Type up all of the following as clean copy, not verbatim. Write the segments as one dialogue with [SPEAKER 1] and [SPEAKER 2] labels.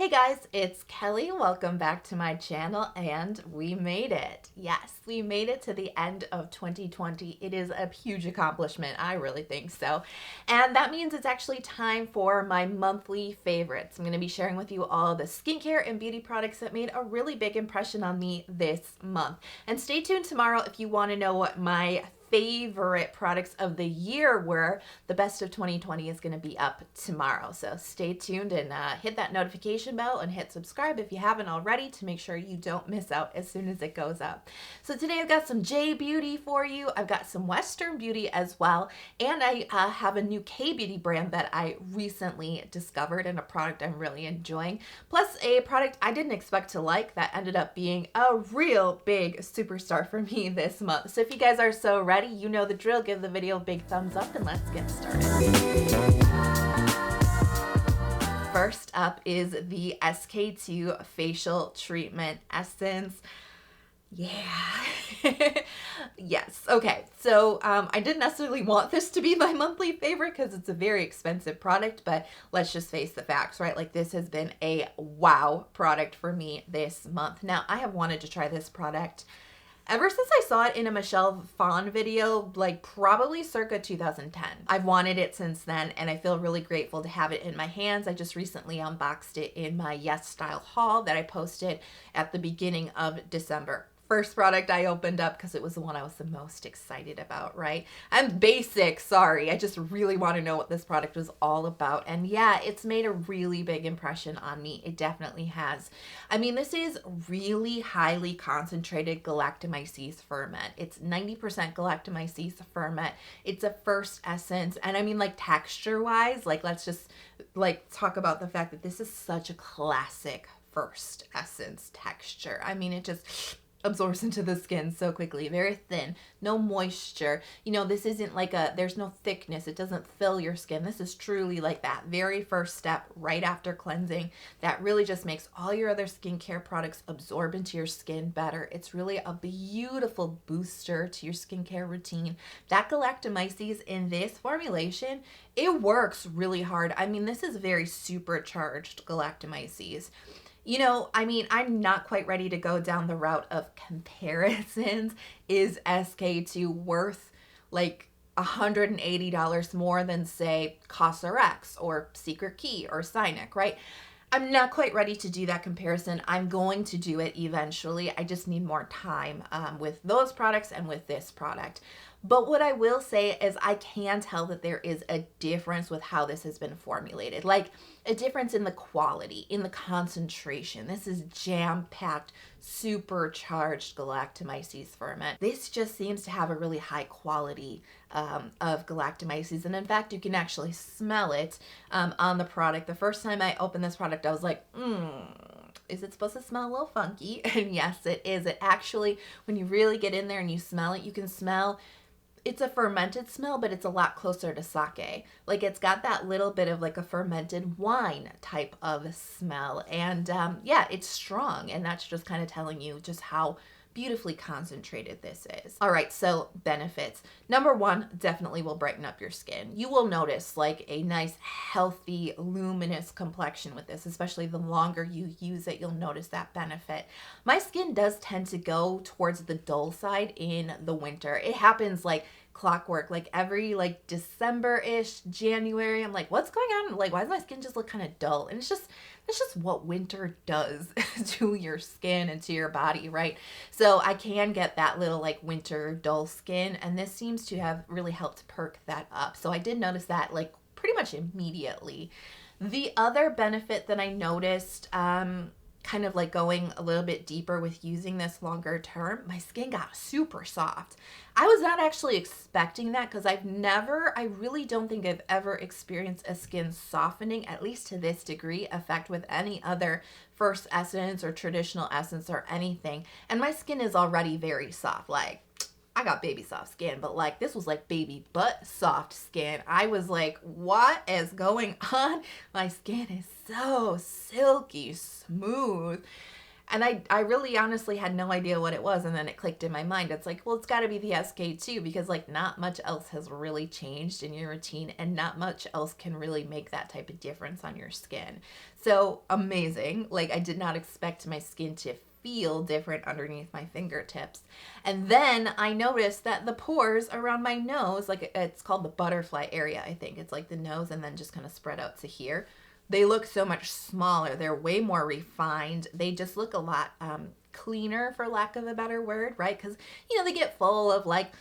[SPEAKER 1] Hey guys, it's Kelly. Welcome back to my channel, and we made it. Yes, we made it to the end of 2020. It is a huge accomplishment. I really think so. And that means it's actually time for my monthly favorites. I'm going to be sharing with you all the skincare and beauty products that made a really big impression on me this month. And stay tuned tomorrow if you want to know what my favorite products of the year were. The best of 2020 is going to be up tomorrow, so stay tuned and hit that notification bell and hit subscribe if you haven't already to make sure you don't miss out as soon as it goes up. So today I've got some J Beauty for you. I've got some Western Beauty as well, and I have a new K Beauty brand that I recently discovered and a product I'm really enjoying, plus a product I didn't expect to like that ended up being a real big superstar for me this month. So if you guys are so ready, you know the drill. Give the video a big thumbs up and let's get started. First up is the SK2 Facial Treatment Essence. Yeah. Yes. Okay. So I didn't necessarily want this to be my monthly favorite because it's a very expensive product, but let's just face the facts, right? Like, this has been a wow product for me this month. Now, I have wanted to try this product ever since I saw it in a Michelle Phan video, like probably circa 2010. I've wanted it since then, and I feel really grateful to have it in my hands. I just recently unboxed it in my Yes Style haul that I posted at the beginning of December. First product I opened up because it was the one I was the most excited about, right? I'm basic, sorry. I just really want to know what this product was all about. And yeah, it's made a really big impression on me. It definitely has. I mean, this is really highly concentrated galactomyces ferment. It's 90% galactomyces ferment. It's a first essence. And I mean, like, texture-wise, like, let's just like talk about the fact that this is such a classic first essence texture. I mean, it just absorbs into the skin so quickly. Very thin, no moisture. You know, this isn't like there's no thickness. It doesn't fill your skin. This is truly like that very first step right after cleansing that really just makes all your other skincare products absorb into your skin better. It's really a beautiful booster to your skincare routine. That galactomyces in this formulation, it works really hard. I mean, this is very supercharged galactomyces. You know, I mean, I'm not quite ready to go down the route of comparisons. Is SK2 worth like $180 more than, say, CosRX or Secret Key or Cynic, right? I'm not quite ready to do that comparison. I'm going to do it eventually. I just need more time with those products and with this product. But what I will say is I can tell that there is a difference with how this has been formulated. Like, a difference in the quality, in the concentration. This is jam-packed, supercharged galactomyces ferment. This just seems to have a really high quality of galactomyces. And in fact, you can actually smell it on the product. The first time I opened this product, I was like, is it supposed to smell a little funky? And yes, it is. It actually, when you really get in there and you smell it, you can smell it's a fermented smell, but it's a lot closer to sake. Like, it's got that little bit of like a fermented wine type of smell. And yeah, it's strong. And that's just kind of telling you just how beautifully concentrated this is. All right, so benefits. Number one, definitely will brighten up your skin. You will notice like a nice, healthy, luminous complexion with this, especially the longer you use it, you'll notice that benefit. My skin does tend to go towards the dull side in the winter. It happens like clockwork, like every like December-ish, January, I'm like, what's going on? Like, why does my skin just look kind of dull? And it's just what winter does to your skin and to your body, right? So I can get that little like winter dull skin, and this seems to have really helped perk that up. So I did notice that like pretty much immediately. The other benefit that I noticed, kind of like going a little bit deeper with using this longer term, my skin got super soft. I was not actually expecting that because I really don't think I've ever experienced a skin softening, at least to this degree, effect with any other first essence or traditional essence or anything. And my skin is already very soft. Like, I got baby soft skin, but like this was like baby butt soft skin. I was like, what is going on? My skin is so silky smooth. And I really honestly had no idea what it was. And then it clicked in my mind. It's like, well, it's got to be the SK2 because like not much else has really changed in your routine and not much else can really make that type of difference on your skin. So amazing. Like I did not expect my skin to feel different underneath my fingertips. And then I noticed that the pores around my nose, like it's called the butterfly area, I think. It's like the nose and then just kind of spread out to here. They look so much smaller. They're way more refined. They just look a lot cleaner, for lack of a better word, right? Because, you know, they get full of like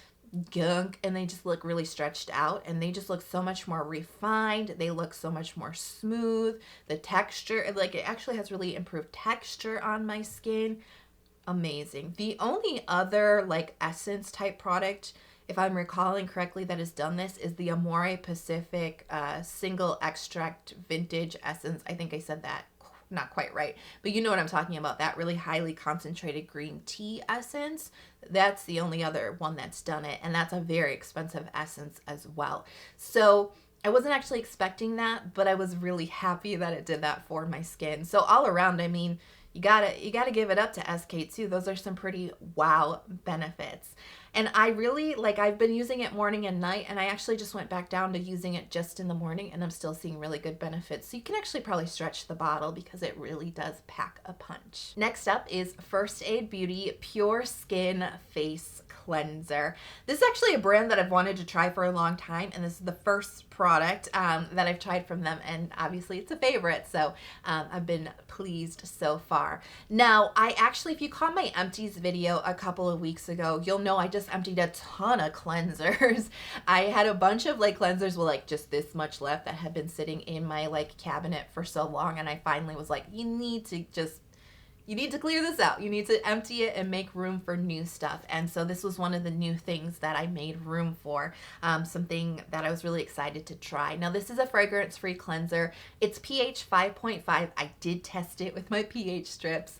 [SPEAKER 1] gunk and they just look really stretched out and they just look so much more refined. They look so much more smooth. The texture, like it actually has really improved texture on my skin. Amazing. The only other like essence type product, if I'm recalling correctly, that has done this is the Amore Pacific single extract vintage essence. I think I said that not quite right, but you know what I'm talking about. That really highly concentrated green tea essence. That's the only other one that's done it. And that's a very expensive essence as well. So I wasn't actually expecting that, but I was really happy that it did that for my skin. So all around, I mean, you gotta give it up to SK2. Those are some pretty wow benefits. And I really, like, I've been using it morning and night, and I actually just went back down to using it just in the morning, and I'm still seeing really good benefits. So you can actually probably stretch the bottle because it really does pack a punch. Next up is First Aid Beauty Pure Skin Face Cleanser. This is actually a brand that I've wanted to try for a long time, and this is the first product that I've tried from them, and obviously it's a favorite, so I've been pleased so far. Now, I actually, if you caught my empties video a couple of weeks ago, you'll know I just emptied a ton of cleansers. I had a bunch of like cleansers with like just this much left that had been sitting in my like cabinet for so long, and I finally was like, you need to clear this out. You need to empty it and make room for new stuff. And so this was one of the new things that I made room for, something that I was really excited to try. Now, this is a fragrance-free cleanser. It's pH 5.5. I did test it with my pH strips.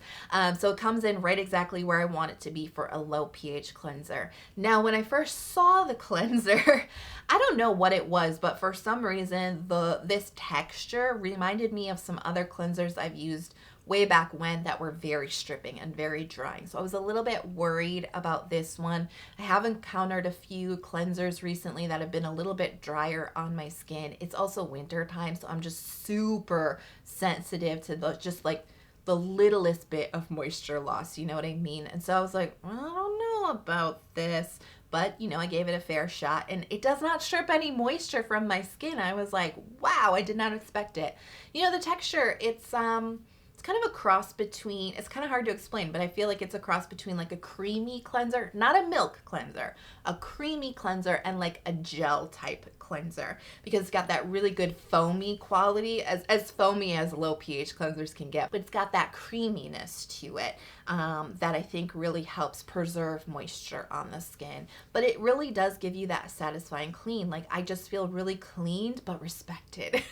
[SPEAKER 1] So it comes in right exactly where I want it to be for a low pH cleanser. Now, when I first saw the cleanser, I don't know what it was, but for some reason, this texture reminded me of some other cleansers I've used way back when that were very stripping and very drying. So I was a little bit worried about this one. I have encountered a few cleansers recently that have been a little bit drier on my skin. It's also winter time, so I'm just super sensitive to just like the littlest bit of moisture loss, you know what I mean? And so I was like, I don't know about this. But, you know, I gave it a fair shot, and it does not strip any moisture from my skin. I was like, wow, I did not expect it. You know, the texture, it's kind of a cross between, it's kind of hard to explain, but I feel like it's a cross between like a creamy cleanser, not a milk cleanser, a creamy cleanser and like a gel type cleanser, because it's got that really good foamy quality, as foamy as low pH cleansers can get, but it's got that creaminess to it that I think really helps preserve moisture on the skin. But it really does give you that satisfying clean. Like I just feel really cleaned but respected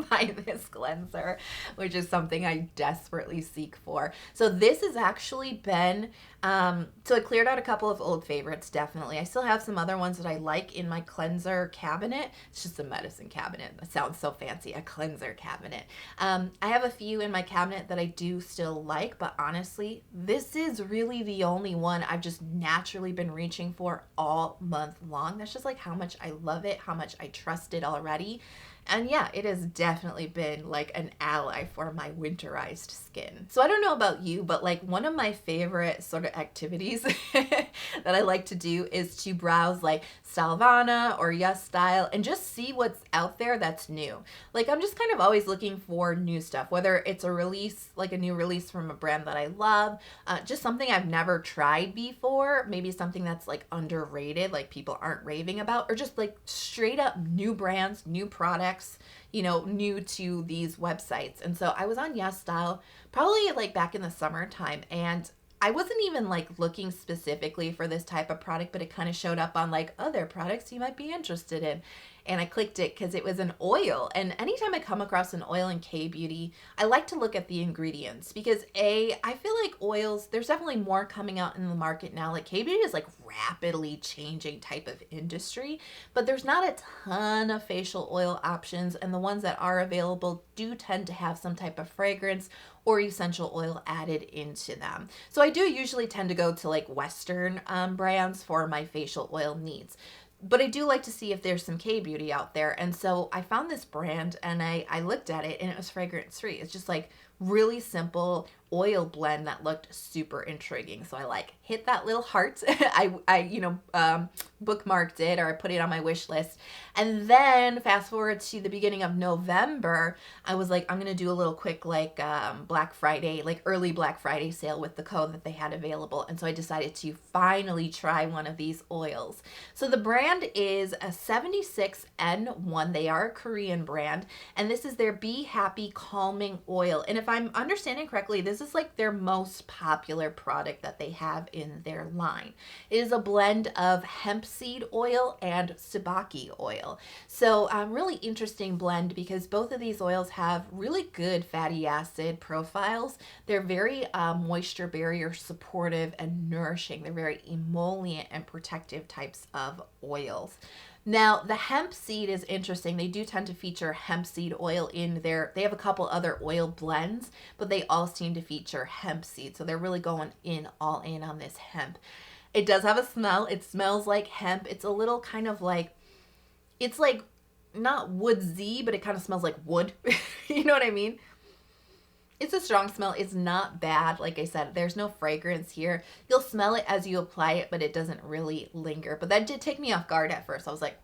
[SPEAKER 1] by this cleanser, which is something I desperately seek for. So this has actually been, so I cleared out a couple of old favorites, definitely. I still have some other ones that I like in my cleanser cabinet. It's just a medicine cabinet. That sounds so fancy, a cleanser cabinet. I have a few in my cabinet that I do still like, but honestly, this is really the only one I've just naturally been reaching for all month long. That's just like how much I love it, how much I trust it already. And yeah, it has definitely been like an ally for my winterized skin. So I don't know about you, but like one of my favorite sort of activities that I like to do is to browse like Stylevana or Yes Style and just see what's out there that's new. Like I'm just kind of always looking for new stuff, whether it's a release, like a new release from a brand that I love, just something I've never tried before, maybe something that's like underrated, like people aren't raving about, or just like straight up new brands, new products, you know, new to these websites. And so I was on Yes Style probably like back in the summertime, and I wasn't even like looking specifically for this type of product, but it kind of showed up on like other products you might be interested in. and I clicked it because it was an oil. And anytime I come across an oil in K-beauty, I like to look at the ingredients because I feel like oils, there's definitely more coming out in the market now. Like K-beauty is like rapidly changing type of industry, but there's not a ton of facial oil options, and the ones that are available do tend to have some type of fragrance or essential oil added into them. So I do usually tend to go to like Western brands for my facial oil needs. But I do like to see if there's some K-beauty out there. And so I found this brand and I looked at it and it was fragrance free. It's just like really simple oil blend that looked super intriguing. So I like hit that little heart. I bookmarked it, or I put it on my wish list. And then fast forward to the beginning of November, I was like, I'm going to do a little quick like Black Friday, like early Black Friday sale with the code that they had available. And so I decided to finally try one of these oils. So the brand is a 76N1. They are a Korean brand, and this is their Be Happy Calming Oil. And if I'm understanding correctly, this is like their most popular product that they have in their line. It is a blend of hemp seed oil and sabaki oil. So really interesting blend because both of these oils have really good fatty acid profiles. They're very moisture barrier supportive and nourishing. They're very emollient and protective types of oils. Now, the hemp seed is interesting. They do tend to feature hemp seed oil in there. They have a couple other oil blends, but they all seem to feature hemp seed. So they're really going all in on this hemp. It does have a smell. It smells like hemp. It's a little kind of like, it's like not woodsy, but it kind of smells like wood. You know what I mean? It's a strong smell. It's not bad. Like I said, there's no fragrance here. You'll smell it as you apply it, but it doesn't really linger. But that did take me off guard at first. I was like,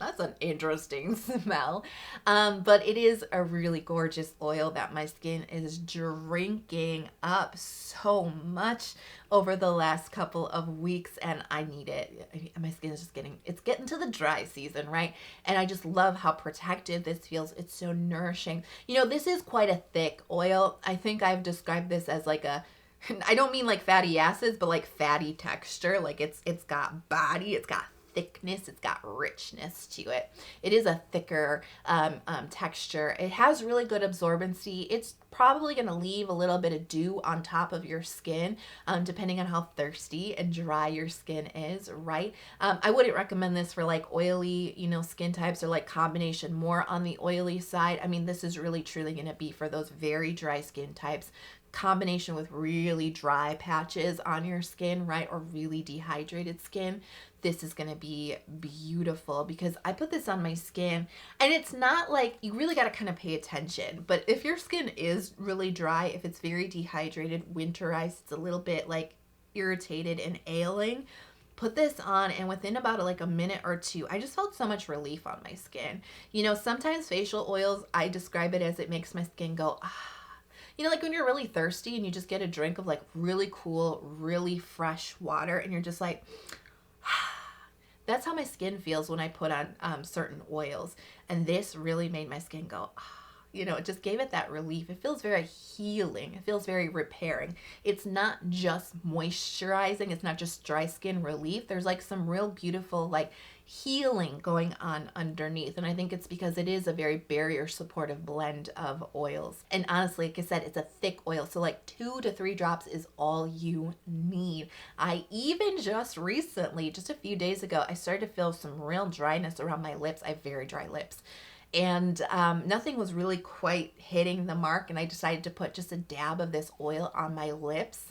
[SPEAKER 1] that's an interesting smell. But it is a really gorgeous oil that my skin is drinking up so much over the last couple of weeks, and I need it. My skin is just it's getting to the dry season, right? And I just love how protective this feels. It's so nourishing. You know, this is quite a thick oil. I think I've described this as like I don't mean like fatty acids, but like fatty texture. Like it's got body, it's got thickness, it's got richness to it. It is a thicker texture. It has really good absorbency. It's probably going to leave a little bit of dew on top of your skin, depending on how thirsty and dry your skin is, right? I wouldn't recommend this for like oily, skin types, or like combination more on the oily side. I mean, this is really truly going to be for those very dry skin types, combination with really dry patches on your skin, right? Or really dehydrated skin. This is going to be beautiful because I put this on my skin and it's not like, you really got to kind of pay attention. But if your skin is really dry, if it's very dehydrated, winterized, it's a little bit like irritated and ailing, put this on, and within about like a minute or two, I just felt so much relief on my skin. Sometimes facial oils, I describe it as it makes my skin go, ah. Like when you're really thirsty and you just get a drink of like really cool, really fresh water and you're just like, that's how my skin feels when I put on certain oils. And this really made my skin go, it just gave it that relief. It feels very healing. It feels very repairing. It's not just moisturizing. It's not just dry skin relief. There's like some real beautiful like healing going on underneath. And I think it's because it is a very barrier supportive blend of oils. And honestly, like I said, it's a thick oil. So like 2 to 3 drops is all you need. I even just recently, just a few days ago, I started to feel some real dryness around my lips. I have very dry lips. And nothing was really quite hitting the mark. And I decided to put just a dab of this oil on my lips.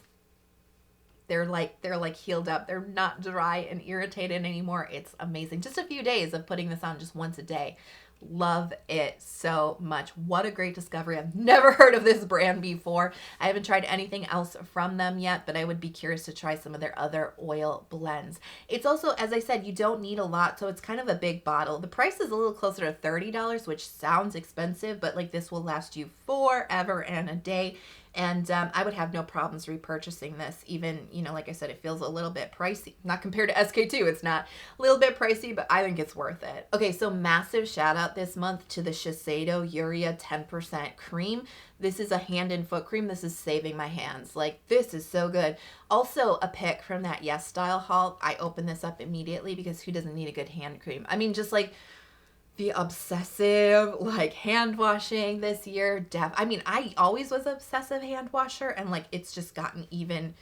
[SPEAKER 1] They're like healed up. They're not dry and irritated anymore. It's amazing. Just a few days of putting this on just once a day. Love it so much. What a great discovery. I've never heard of this brand before. I haven't tried anything else from them yet, but I would be curious to try some of their other oil blends. It's also, as I said, you don't need a lot, so it's kind of a big bottle. The price is a little closer to $30, which sounds expensive, but like this will last you forever and a day. And I would have no problems repurchasing this. Even, like I said, it feels a little bit pricey. Not compared to SK2. It's not a little bit pricey, but I think it's worth it. Okay, so massive shout out this month to the Shiseido Urea 10% cream. This is a hand and foot cream. This is saving my hands. Like, this is so good. Also, a pick from that Yes Style haul. I opened this up immediately because who doesn't need a good hand cream? I mean, just like the obsessive like hand washing this year. I mean, I always was obsessive hand washer, and like it's just gotten even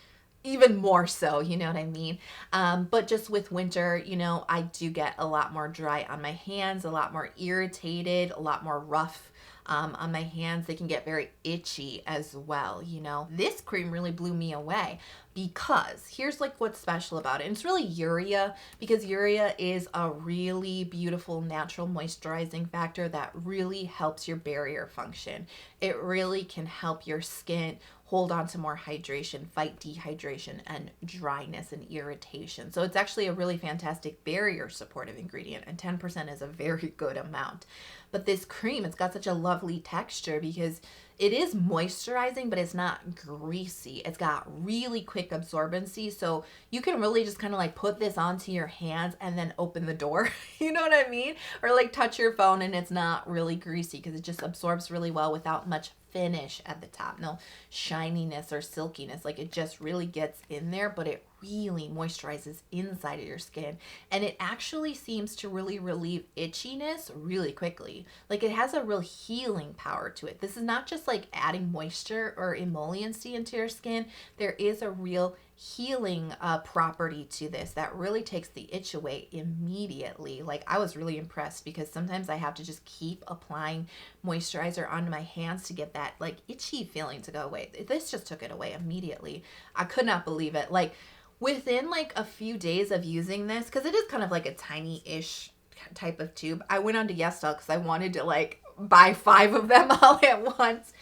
[SPEAKER 1] more so, you know what I mean? But just with winter, you know, I do get a lot more dry on my hands, a lot more irritated, a lot more rough on my hands. They can get very itchy as well, you know. This cream really blew me away because here's like what's special about it. And it's really Urea, because Urea is a really beautiful natural moisturizing factor that really helps your barrier function. It really can help your skin hold on to more hydration, fight dehydration and dryness and irritation. So it's actually a really fantastic barrier supportive ingredient, and 10% is a very good amount. But this cream, it's got such a lovely texture because it is moisturizing, but it's not greasy. It's got really quick absorbency. So you can really just kind of like put this onto your hands and then open the door. You know what I mean? Or like touch your phone and it's not really greasy because it just absorbs really well without much finish at the top. No shininess or silkiness. Like it just really gets in there, but it really moisturizes inside of your skin. And it actually seems to really relieve itchiness really quickly. Like it has a real healing power to it. This is not just like adding moisture or emolliency into your skin. There is a real healing property to this that really takes the itch away immediately. Like I was really impressed because sometimes I have to just keep applying moisturizer onto my hands to get that like itchy feeling to go away. This just took it away immediately. I could not believe it. Like within like a few days of using this, because it is kind of like a tiny-ish type of tube, I went on to YesStyle because I wanted to like buy 5 of them all at once.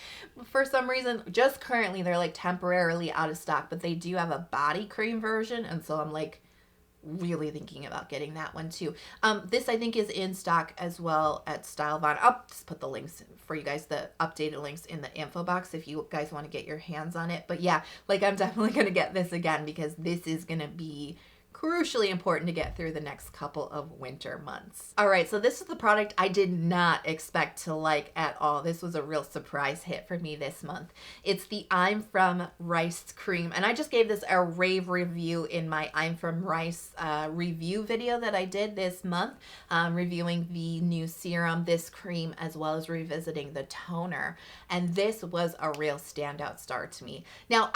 [SPEAKER 1] For some reason, just currently they're like temporarily out of stock, but they do have a body cream version, and so I'm like really thinking about getting that one too. This I think is in stock as well at Stylevon. I'll just put the links for you guys, the updated links in the info box if you guys want to get your hands on it. But yeah, like I'm definitely going to get this again because this is going to be crucially important to get through the next couple of winter months. All right, so this is the product I did not expect to like at all. This was a real surprise hit for me this month. It's the I'm From Rice cream, and I just gave this a rave review in my I'm From Rice review video that I did this month, reviewing the new serum, this cream, as well as revisiting the toner. And this was a real standout star to me. Now,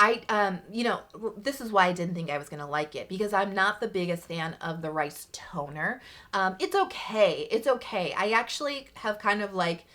[SPEAKER 1] you know, this is why I didn't think I was gonna like it, because I'm not the biggest fan of the rice toner. It's okay. It's okay. I actually have kind of like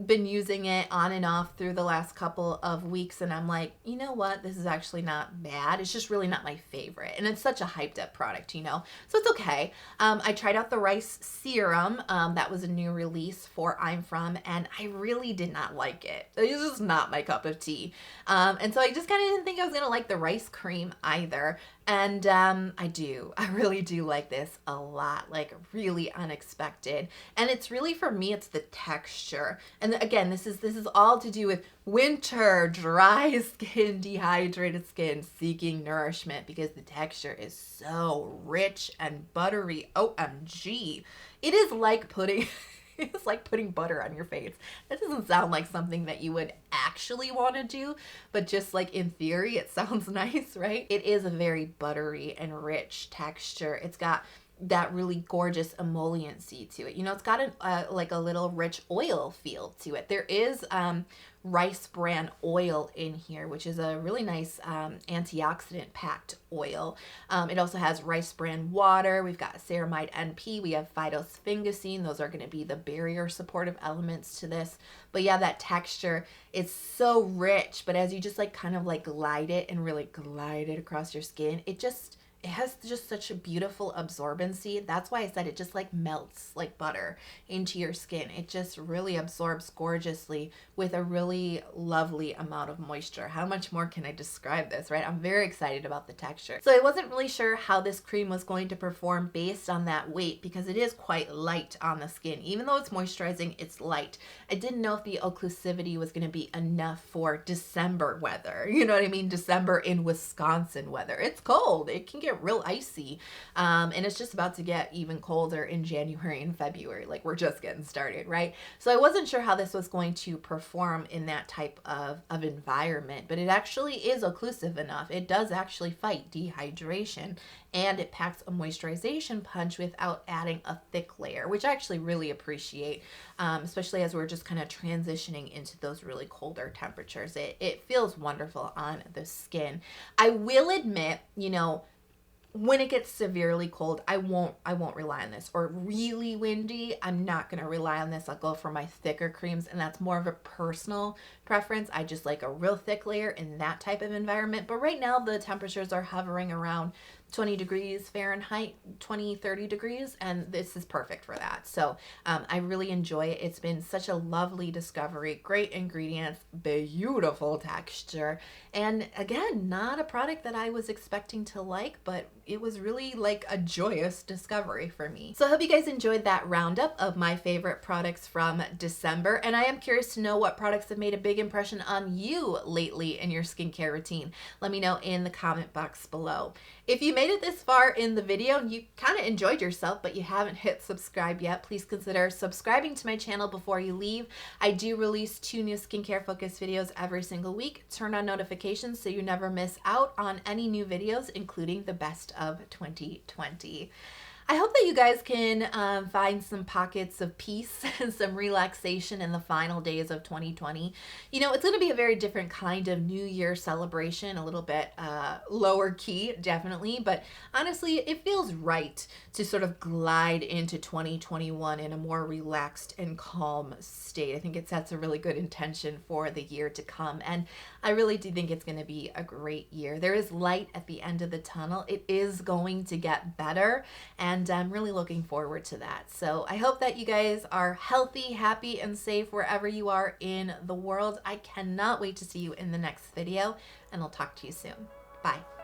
[SPEAKER 1] been using it on and off through the last couple of weeks, and I'm like, you know what, this is actually not bad. It's just really not my favorite, and it's such a hyped up product, you know, so it's okay. I tried out the rice serum. That was a new release for I'm From, and I really did not like it. It's just not my cup of tea, and so I just kind of didn't think I was gonna like the rice cream either. And I really do like this a lot, like really unexpected. And it's really, for me, it's the texture. And again, this is all to do with winter, dry skin, dehydrated skin, seeking nourishment, because the texture is so rich and buttery. OMG. It is like putting... It's like putting butter on your face. That doesn't sound like something that you would actually want to do, but just like in theory, it sounds nice, right? It is a very buttery and rich texture. It's got that really gorgeous emolliency to it. You know, it's got like a little rich oil feel to it. There is rice bran oil in here, which is a really nice antioxidant packed oil. It also has rice bran water. We've got ceramide NP. We have phytosphingosine. Those are going to be the barrier supportive elements to this. But yeah, that texture is so rich. But as you just like kind of like glide it and really glide it across your skin, it has just such a beautiful absorbency. That's why I said it just like melts like butter into your skin. It just really absorbs gorgeously with a really lovely amount of moisture. How much more can I describe this, right? I'm very excited about the texture. So I wasn't really sure how this cream was going to perform based on that weight, because it is quite light on the skin. Even though it's moisturizing, it's light. I didn't know if the occlusivity was going to be enough for December weather. You know what I mean? December in Wisconsin weather. It's cold. It can get get real icy. And it's just about to get even colder in January and February. Like, we're just getting started, right? So I wasn't sure how this was going to perform in that type of environment, but it actually is occlusive enough. It does actually fight dehydration, and it packs a moisturization punch without adding a thick layer, which I actually really appreciate, especially as we're just kind of transitioning into those really colder temperatures. It feels wonderful on the skin. I will admit, you know, when it gets severely cold, I won't rely on this. Or really windy, I'm not going to rely on this. I'll go for my thicker creams, and that's more of a personal preference. I just like a real thick layer in that type of environment. But right now the temperatures are hovering around 20 degrees Fahrenheit, 20, 30 degrees, and this is perfect for that. So I really enjoy it. It's been such a lovely discovery, great ingredients, beautiful texture, and again, not a product that I was expecting to like, but it was really like a joyous discovery for me. So I hope you guys enjoyed that roundup of my favorite products from December, and I am curious to know what products have made a big impression on you lately in your skincare routine. Let me know in the comment box below. If you made it this far in the video and you kind of enjoyed yourself, but you haven't hit subscribe yet, please consider subscribing to my channel before you leave. I do release 2 new skincare focused videos every single week. Turn on notifications so you never miss out on any new videos, including the best of 2020. I hope that you guys can find some pockets of peace and some relaxation in the final days of 2020. You know, it's going to be a very different kind of New Year celebration, a little bit lower key, definitely. But honestly, it feels right to sort of glide into 2021 in a more relaxed and calm state. I think it sets a really good intention for the year to come. And I really do think it's going to be a great year. There is light at the end of the tunnel. It is going to get better, and I'm really looking forward to that. So I hope that you guys are healthy, happy, and safe wherever you are in the world. I cannot wait to see you in the next video, and I'll talk to you soon. Bye.